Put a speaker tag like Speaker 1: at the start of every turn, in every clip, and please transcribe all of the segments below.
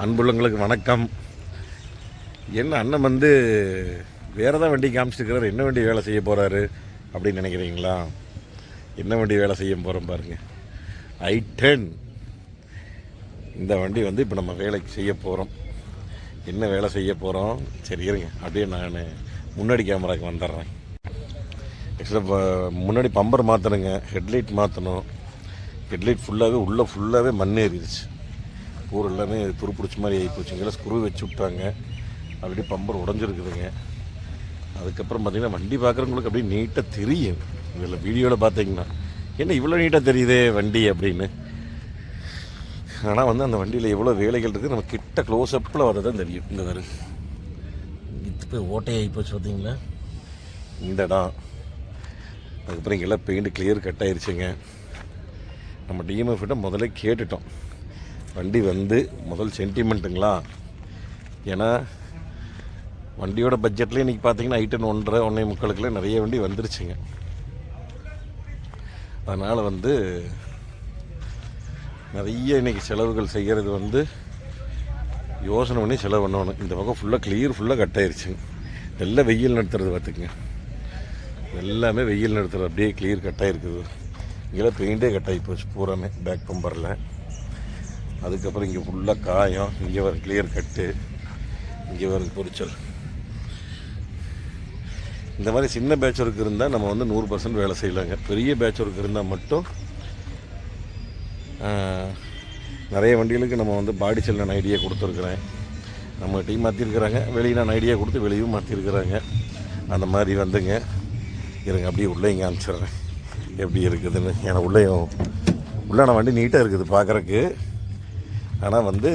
Speaker 1: அன்புள்ளங்களுக்கு வணக்கம். என்ன அண்ணன் வந்து வேறு தான் வண்டி காமிச்சிருக்கிறார், என்ன வண்டி வேலை செய்ய போகிறாரு அப்படின்னு நினைக்கிறீங்களா? என்ன வண்டி வேலை செய்ய போகிறோம் பாருங்கள், i10. இந்த வண்டி வந்து இப்போ நம்ம வேலைக்கு செய்ய போகிறோம். என்ன வேலை செய்ய போகிறோம் சரி இருங்க, அப்படியே நான் முன்னாடி கேமராவுக்கு வந்துடுறேன். ஆக்சுவலாக முன்னாடி பம்பர் மாற்றணுங்க, ஹெட்லைட் மாற்றணும். ஹெட்லைட் ஃபுல்லாகவே மண் ஏறிடுச்சு, பூர் எல்லாமே துருப்பிடிச்ச மாதிரி ஆகிப்போச்சு. இங்கெல்லாம் ஸ்க்ரூ வச்சு விட்டாங்க, அப்படியே பம்பர் உடஞ்சிருக்குதுங்க. அதுக்கப்புறம் பார்த்திங்கன்னா வண்டி பார்க்குறவங்களுக்கு அப்படியே நீட்டாக தெரியும். இதில் வீடியோவில் பார்த்தீங்கன்னா என்ன இவ்வளோ நீட்டாக தெரியுதே வண்டி அப்படின்னு. ஆனால் வந்து அந்த வண்டியில் எவ்வளோ வேலைகள் இருக்குது நம்ம கிட்ட க்ளோஸ்அப்பில் வர தான் தெரியும். இந்த வேறு இது போய் ஓட்டையாகி போச்சு பார்த்தீங்களா இந்த இடம். அதுக்கப்புறம் இங்கெல்லாம் பெயிண்ட் கிளியர் கட் ஆயிடுச்சுங்க. நம்ம டிஎம்எஃப்கிட்ட முதல்ல கேட்டுட்டோம், வண்டி வந்து முதல் சென்டிமெண்ட்டுங்களா. ஏன்னா வண்டியோட பட்ஜெட்லேயே இன்றைக்கி பார்த்தீங்கன்னா i10 1.5 நிறைய வண்டி வந்துருச்சுங்க. அதனால் வந்து நிறைய இன்றைக்கி செலவுகள் செய்கிறது வந்து யோசனை பண்ணி செலவு பண்ணணும். இந்த பக்கம் ஃபுல்லாக கட் ஆயிடுச்சுங்க. எல்லாம் வெயில் நடத்துறது பார்த்துக்குங்க, எல்லாமே வெயில் நடத்துறது அப்படியே கிளியர் கட் ஆகிருக்குது. இங்கெல்லாம் பெயிண்டே கட் ஆகி போச்சு பூராமே பேக் பம்பரில். அதுக்கப்புறம் இங்கே ஃபுல்லாக காயம், இங்கே வர கிளியர் கட்டு, இங்கே வர பொரிச்சல். இந்த மாதிரி சின்ன பேட்ச் ஒர்க் இருந்தால் நம்ம வந்து 100% வேலை செய்யலாங்க. பெரிய பேட்ச் ஒர்க் இருந்தால் மட்டும் நிறைய வண்டிகளுக்கு நம்ம வந்து பாடி செல் நான் ஐடியா கொடுத்துருக்குறேன். நம்ம டீம் மாற்றிருக்கிறாங்க, வெளியே நான் ஐடியா கொடுத்து வெளியும் மாற்றிருக்கிறாங்க. அந்த மாதிரி வந்துங்க இருங்க, அப்படியே உள்ளே இங்கே அனுப்பிச்சிட்றேன் எப்படி இருக்குதுன்னு. ஏன்னா உள்ளான வண்டி நீட்டாக இருக்குது பார்க்குறக்கு. ஆனால் வந்து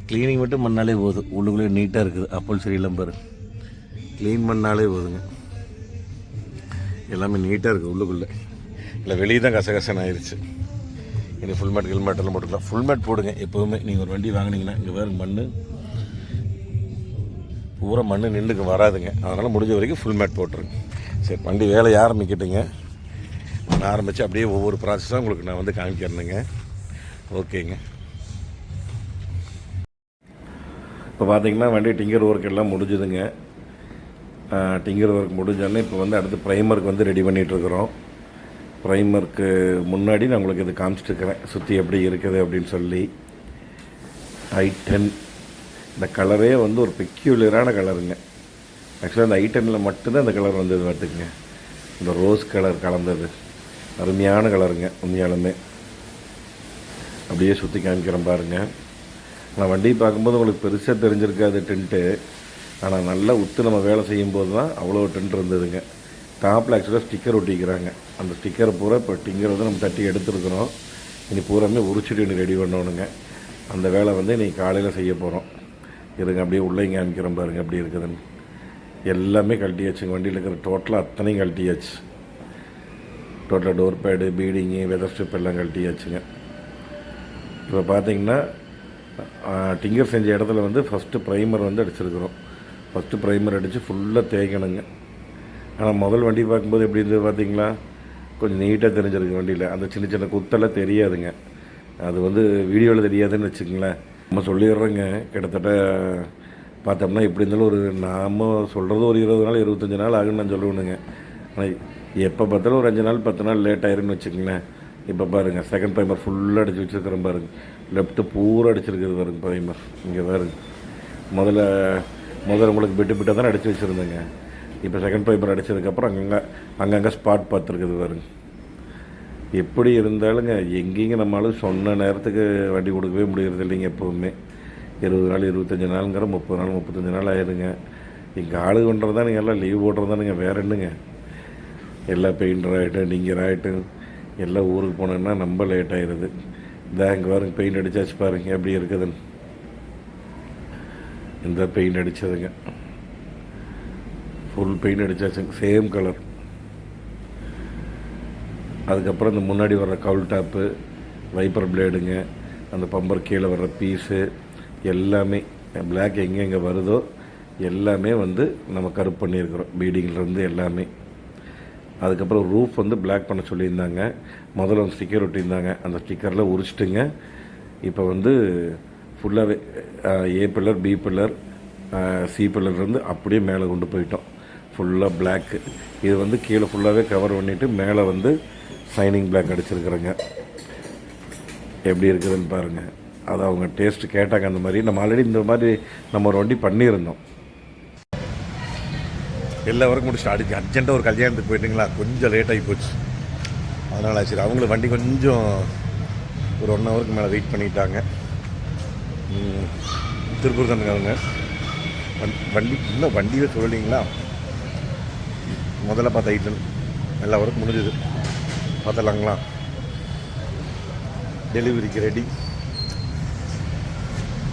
Speaker 1: க்ளீனிங் மட்டும் பண்ணாலே போதும், உள்ளுக்குள்ளே நீட்டாக இருக்குது. அப்போல் சரி லம்பர் க்ளீன் பண்ணாலே போதுங்க, எல்லாமே நீட்டாக இருக்குது உள்ளுக்குள்ளே. இல்லை வெளியே தான் கசகசன்னு ஆயிடுச்சு. இனி ஃபுல் மேட் ஹெல்மெட்டெல்லாம் போட்டுக்கலாம். ஃபுல் மேட் போடுங்க எப்போவுமே. நீங்கள் ஒரு வண்டி வாங்கினீங்கன்னா இங்கே வேறு பூரா மண் நின்றுக்கு வராதுங்க. அதனால் முடிஞ்ச வரைக்கும் ஃபுல் மேட் போட்டுருங்க. சரி, வண்டி வேலையை ஆரம்பிக்கிட்டுங்க. நான் ஆரம்பித்து அப்படியே ஒவ்வொரு ப்ராசஸாக உங்களுக்கு நான் வந்து காமிக்கிறேனுங்க. ஓகேங்க. இப்போ பார்த்தீங்கன்னா வண்டி டிங்கர் ஒர்க் எல்லாம் முடிஞ்சுதுங்க. டிங்கர் ஒர்க் முடிஞ்சோடனே இப்போ வந்து அடுத்து ப்ரைமருக்கு வந்து ரெடி பண்ணிகிட்ருக்குறோம். ப்ரைமருக்கு முன்னாடி நான் உங்களுக்கு இது காமிச்சிட்ருக்கிறேன் சுற்றி எப்படி இருக்குது அப்படின்னு சொல்லி. i10 இந்த கலரே வந்து ஒரு பெக்யூலரான கலருங்க. ஆக்சுவலாக இந்த i10 மட்டும்தான் இந்த கலர் வந்தது பார்த்துக்குங்க. இந்த ரோஸ் கலர் கலந்தது அருமையான கலருங்க உண்மையாலுமே. அப்படியே சுற்றி காமிக்கிறேன் பாருங்கள். ஆனால் வண்டி பார்க்கும்போது உங்களுக்கு பெருசாக தெரிஞ்சிருக்காது டென்ட்டு. ஆனால் நல்லா உத்து நம்ம வேலை செய்யும்போது தான் அவ்வளோ டென்ட் இருந்ததுங்க. டாப்பில் ஆக்சுவலாக ஸ்டிக்கர் ஒட்டிக்கிறாங்க. அந்த ஸ்டிக்கரை பூரா இப்போ டிங்கர் வந்து நம்ம தட்டி எடுத்துருக்குறோம். இனி பூராமே உரிச்சிட்டு இன்னைக்கு ரெடி பண்ணணுங்க. அந்த வேலை வந்து இன்றைக்கி காலையில் செய்ய போகிறோம். இருங்க அப்படியே உள்ளே இங்கே காமிக்கிறேன் பாருங்கள் எப்படி இருக்குதுன்னு. எல்லாமே கழட்டியாச்சுங்க. வண்டியில் இருக்கிற டோட்டலாக அத்தனையும் கழட்டியாச்சு. டோட்டலாக door pad, beading, weather strip எல்லாம் கழட்டியாச்சுங்க. இப்போ பார்த்தீங்கன்னா டிங்கர் செஞ்ச இடத்துல வந்து ஃபஸ்ட்டு ப்ரைமர் வந்து அடிச்சிருக்கிறோம். ஃபஸ்ட்டு ப்ரைமர் அடித்து ஃபுல்லாக தேய்க்கணுங்க. ஆனால் முதல் வண்டி பார்க்கும்போது எப்படி இருந்தது பார்த்தீங்களா, கொஞ்சம் நீட்டாக தெரிஞ்சிருக்கு வண்டியில். அந்த சின்ன குத்தெல்லாம் தெரியாதுங்க. அது வந்து வீடியோவில் தெரியாதுன்னு வச்சுக்கங்களேன். நம்ம சொல்லிடுறோங்க. கிட்டத்தட்ட பார்த்தோம்னா எப்படி இருந்தாலும் ஒரு நாம் சொல்கிறது ஒரு 20 நாள் 25 நாள் ஆகுன்னு நான் சொல்லுவேனுங்க. ஆனால் எப்போ பார்த்தாலும் ஒரு 5 நாள் 10 நாள் லேட் ஆயிருன்னு வச்சுக்கங்களேன். இப்போ பாருங்கள் செகண்ட் ப்ரைமர் ஃபுல்லாக அடித்து வச்சுருக்கிறேன் பாருங்கள். லெஃப்ட்டு பூரா அடிச்சிருக்கிறது பாருங்க ப்ரைமர். இங்கே பாருங்க, முதல்ல உங்களுக்கு பிட்டாக தானே அடித்து வச்சுருந்தேங்க. இப்போ செகண்ட் ப்ரைமர் அடித்ததுக்கப்புறம் அங்கங்கே ஸ்பாட் பார்த்துருக்குது பாருங்க. எப்படி இருந்தாலுங்க எங்கேங்க நம்மளால் சொன்ன நேரத்துக்கு வண்டி கொடுக்கவே முடியறது இல்லைங்க. எப்போவுமே 20 நாள் 25 நாளுங்கிற 30 நாள் 35 நாள் ஆயிடுங்க. இங்கே ஆளு பண்ணுறதா நீங்கள் எல்லாம் லீவ் போடுறதானுங்க. வேறு என்னங்க, எல்லாம் பெயிண்டர் ஆகிட்டும் டிங்கர் ஆகிட்டும் எல்லாம் ஊருக்கு போனோன்னா ரொம்ப லேட் ஆகிடுது. இங்கே பாருங்க பெயிண்ட் அடித்தாச்சு பாருங்க எப்படி இருக்குதுன்னு. இந்த பெயிண்ட் அடித்ததுங்க ஃபுல் பெயிண்ட் அடித்தாச்சுங்க, சேம் கலர். அதுக்கப்புறம் இந்த முன்னாடி வர்ற கவுல் டாப்பு, வைப்பர் பிளேடுங்க, அந்த பம்பர் கீழே வர்ற பீஸு எல்லாமே பிளாக் எங்கெங்கே வருதோ எல்லாமே வந்து நம்ம கருப்பு பண்ணியிருக்கிறோம் பீடிங்கிலேருந்து எல்லாமே. அதுக்கப்புறம் ரூஃப் வந்து பிளாக் பண்ண சொல்லியிருந்தாங்க. முதல்ல வந்து ஸ்டிக்கர் ஒட்டியிருந்தாங்க. அந்த ஸ்டிக்கரில் உரிச்சிட்டுங்க இப்போ வந்து ஃபுல்லாகவே A pillar, B pillar, C பில்லர்லேருந்து அப்படியே மேலே கொண்டு போயிட்டோம். ஃபுல்லாக பிளாக்கு. இது வந்து கீழே ஃபுல்லாகவே கவர் பண்ணிவிட்டு மேலே வந்து ஷைனிங் பிளாக் அடிச்சிருக்கிறேங்க. எப்படி இருக்குதுன்னு பாருங்கள். அது அவங்க டேஸ்ட்டு கேட்டாங்க. அந்த மாதிரி நம்ம ஆல்ரெடி இந்த மாதிரி நம்ம ஒரு வண்டி பண்ணியிருந்தோம். எல்லா வரைக்கும் முடிச்சுட்டு அர்ஜென்ட்டாக ஒரு கல்யாணத்துக்கு போயிட்டுங்களா, கொஞ்சம் லேட் ஆகி போச்சு. அதனால் சரி அவங்களுக்கு வண்டி கொஞ்சம் ஒரு 1 ஹவருக்கு மேலே வெயிட் பண்ணிட்டாங்க. திருப்பூர் தானுங்க வண்டி இன்னும் வண்டியே சொல்லலைங்களா. முதல்ல பார்த்த ஐட்டம் எல்லா வரைக்கும் முடிஞ்சுது. பார்த்துலாங்களா. டெலிவரிக்கு ரெடி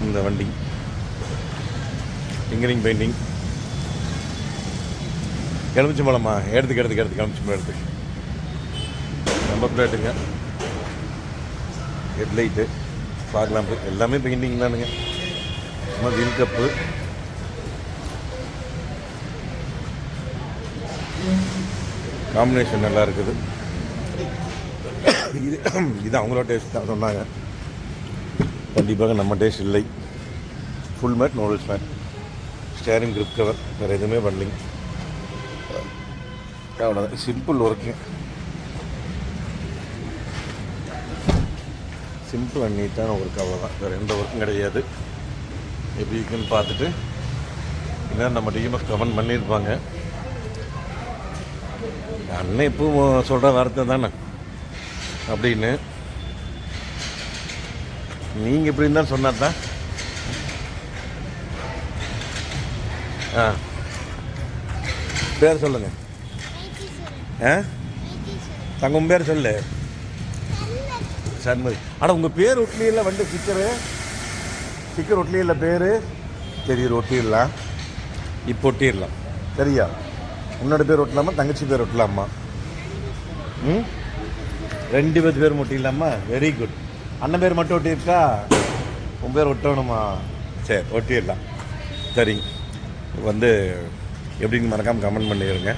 Speaker 1: இந்த வண்டி. ஃபிங்கரிங் பெயிண்டிங், எலுமிச்சம்பழமா எடுத்துக்கு எலுமிச்சம்பழம் எடுத்துக்கு, நம்பர் பிளேட்டுங்க, ஹெட்லைட்டு, ஃபாக் லாம்பு எல்லாமே பெயிண்டிங் தானுங்க. சும்மா வீல் கப்பு, காம்பினேஷன் நல்லா இருக்குது. இது அவங்களோட டேஸ்ட் தான் சொன்னாங்க. கண்டிப்பாக நம்ம டேஸ்ட் இல்லை. Full mat, noodles mat, steering grip cover, வேறு எதுவுமே பண்ணலிங்க. அவ்வளோதான், சிம்பிள் ஒர்க்கு. சிம்பிள் அண்ட் நீட்டான ஒர்க், அவ்வளோதான். வேறு எந்த ஒர்க்கும் கிடையாது. எப்படி இருக்குன்னு பார்த்துட்டு இன்னும் நம்ம டிஎம்எஃப் கமெண்ட் பண்ணியிருப்பாங்க. அண்ணன் எப்பவும் சொல்கிற வார்த்தை தானே அப்படின்னு. நீங்கள் இப்படி இருந்தாலும் சொன்னார் தான். பேர் சொல்லுங்கள். தங்க பேர் சொல்லு. சண்முகி. ஆனால் உங்கள் பேர் ஒட்டிலியில் வந்து ஸ்டிக்கர் ஒட்டிலியில் பேர் தெரியுது. ஒட்டிடலாம், இப்போ ஒட்டிடலாம். சரியா? உன்னோட பேர் ஒட்டலாமா, தங்கச்சி பேர் ஒட்டலாமா? 2 பேர் ஒட்டிடலாமா? Very good. அண்ணன் பேர் மட்டும் ஒட்டியிருக்கா, உன் பேர் ஒட்டணுமா? சரி, ஒட்டிடலாம். சரிங்க. வந்து எப்படின்னு மறக்காமல் கமெண்ட் பண்ணிடுங்க.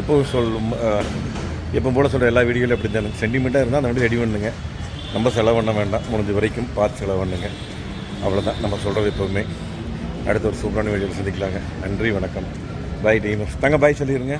Speaker 1: எப்போ போல சொல்கிற எல்லா வீடியோவிலும் எப்படி தான் சென்டிமெண்ட்டாக இருந்தால் அந்த வண்டி ரெடி பண்ணுங்க. நம்ம செலவு பண்ண வேண்டாம், முடிஞ்ச வரைக்கும் பார்த்து செலவு பண்ணுங்க. அவ்வளோதான் நம்ம சொல்கிறது எப்போவுமே. அடுத்த ஒரு சூப்பரான வீடியோவில் சந்திக்கலாங்க. நன்றி, வணக்கம். பாய் டீம். தங்க பாய் சொல்லிடுங்க.